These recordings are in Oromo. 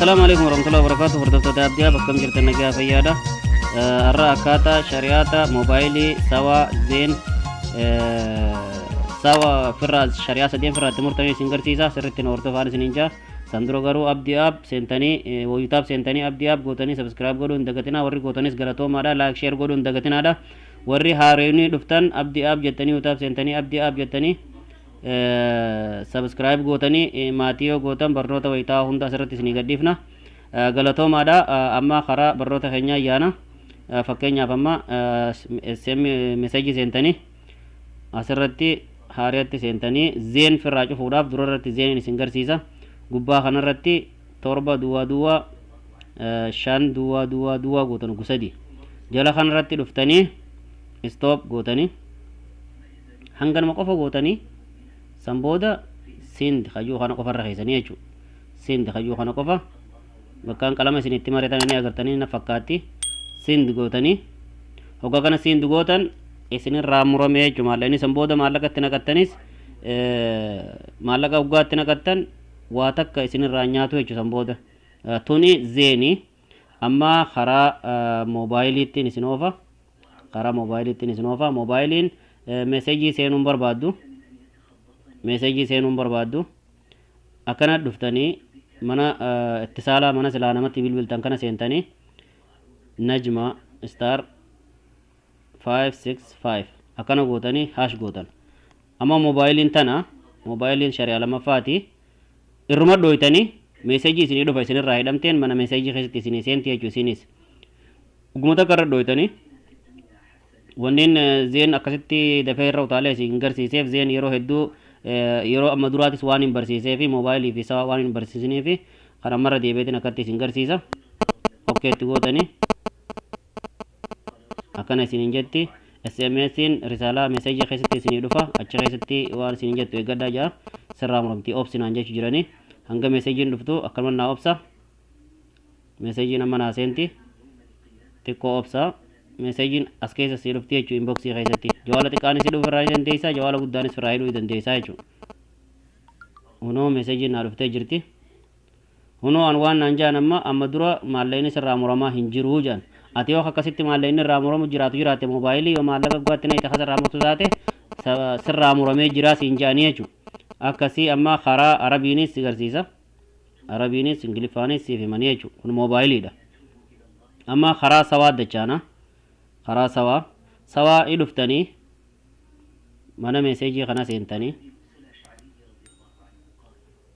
السلام عليكم ورحمة الله وبركاته. فردوسة أبديا بكم جرتنا نجا فيادا الرا أكاتا شريعتا موبايلي سوا زين سوا فراز شريعة سدين فرات مرتني سينجر سيسا سرتين أورتو فارس نينجا سندرو غرو أبدي أب سنتني ويوتاب سنتني أبدي أب غوتني سبسكرايب غودو اندغتنا وري غوتنيس غلطو مادا لايك شير غودو اندغتنا دا وري هاريني دفتن أبدي أب جتني يوتاب سنتني أبدي أب جتني سبسكرايب غوتني ماتيو غوتن برنوتا ويتا هوندا سرتي سني غديفنا غلطو مادا أما خرا برنوتا خنيا يانا فكينيا فما سم مساجي سنتني asirratti haariyatti seentanii zeen firraa cufuudhaaf durarratti zeen isin garsiisa gubbaa kanarratti torba duwwaa duwwaa shan duwwaa duwwaa duwwaa gootan gusadi jala kanarratti dhuftanii stop gootanii hanganuma qofa gootanii san booda sind hayyuu kana qofarra keessanii jechuudha sind hayyuu kana qofa bakkaan qalama isin itti mareetanii agartanii na fakkaatti sind gootanii hoggaa kana sind gootan isin raamurame jechuudha inni san booda maallaqatti naqattanis maallaqa uggaatti naqattan waa takka isin irraa nyaatu jechuudha san booda tuni zeeni amma karaa moobaayiliittiin isin oofa karaa moobaayiliittiin isin oofa moobaayiliin meesejii seenuun barbaaddu akkana dhuftanii mana ittisaalaa mana silaa namatti bilbiltan kana seentanii najma star 565 akkana gootanii hash gootan amma moobaayiliin tana moobaayiliin shari'a lamaffaati irruma dhooytanii meesejii isinii dhufa isinirraa hidhamteen mana meesejii keessatti isinii seenti jechuu isinis ugumata karra dhooytanii wanneen zeen akkasitti dafee irra utaalee isin garsiiseef zeen yeroo hedduu yeroo amma duraatis waan hin barsiisee fi moobaayilii fi sawa waan hin barsiisnee fi kan ammarra deebiitiin akkatti isin garsiisa okkeetti gootanii akkana isinin jetti SMSin risaalaa meesejii keessatti isinii dhufa achi keessatti waan isinin jettu eeggadhaa jaa sirraa muramtii obsinaan jechuu jiranii hanga meesejiin dhuftu akkuma naa obsa meesejiin amma naa seenti xiqqoo obsa meesejiin as keessa sii dhufti jechuu inboxii keessatti jawaala xiqqaanis hidhuu irraa ni dandeessaa jawaala guddaanis irraa hidhuu dandeessaa jechuu hunoo meesejiin naa dhuftee jirti hunoo an waan naan jaan amma dura maallaqni sirraa muramaa hin jiruu jaan ati yoo akkasitti maallaqni irraa muramu jiraate moobaayilii yoo maallaqa gubbaatti na isa irraa murtu taate sirraa muramee jira siin jaanii jechuudha akkasii amma karaa arabiinis garsiisa arabiinis ingiliffaanis siif himanii jechuudha kun moobaayiliidha amma karaa sawaa dachaana karaa sawaa dhuftanii mana meesejii kana seentanii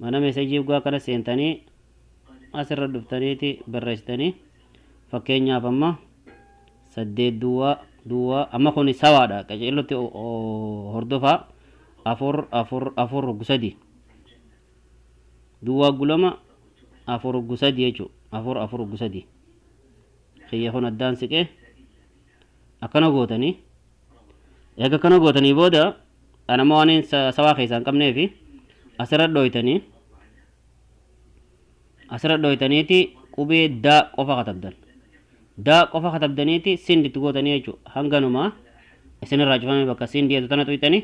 mana meesejii uggaa kana seentanii asirra dhuftaniiti barreessitanii fakkeenyaaf amma 8 duwwaa amma kun sawaadha qajeellotti hordofaa 4 gusadi duwwaa gulama 4 gusadi jechuudha 4 gusadi xiyya kun addaan siqee akkana gootanii eega akkana gootanii booda anama waan sawaa keessaa hin qabneefi asirra dhooytaniiti qubee daa qofa katabdan daa qofa katabdaniiti sinditti gootanii jechuudha hanganuma isinirraa cufamee bakka sindiyeetu tana tuyxanii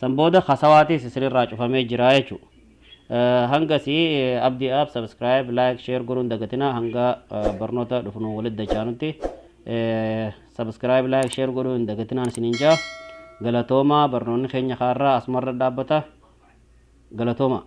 san booda hasawaatis isinirraa cufamee jira jechuudha hangasii abdii app subscribe like share godhuun dagatina hanga barnoota dhufnu walitti dachaanutti subscribe like share godhuun dagatinaan isiniin jaa galatooma barnoonni keenya kaarraa asumarra dhaabbata galatooma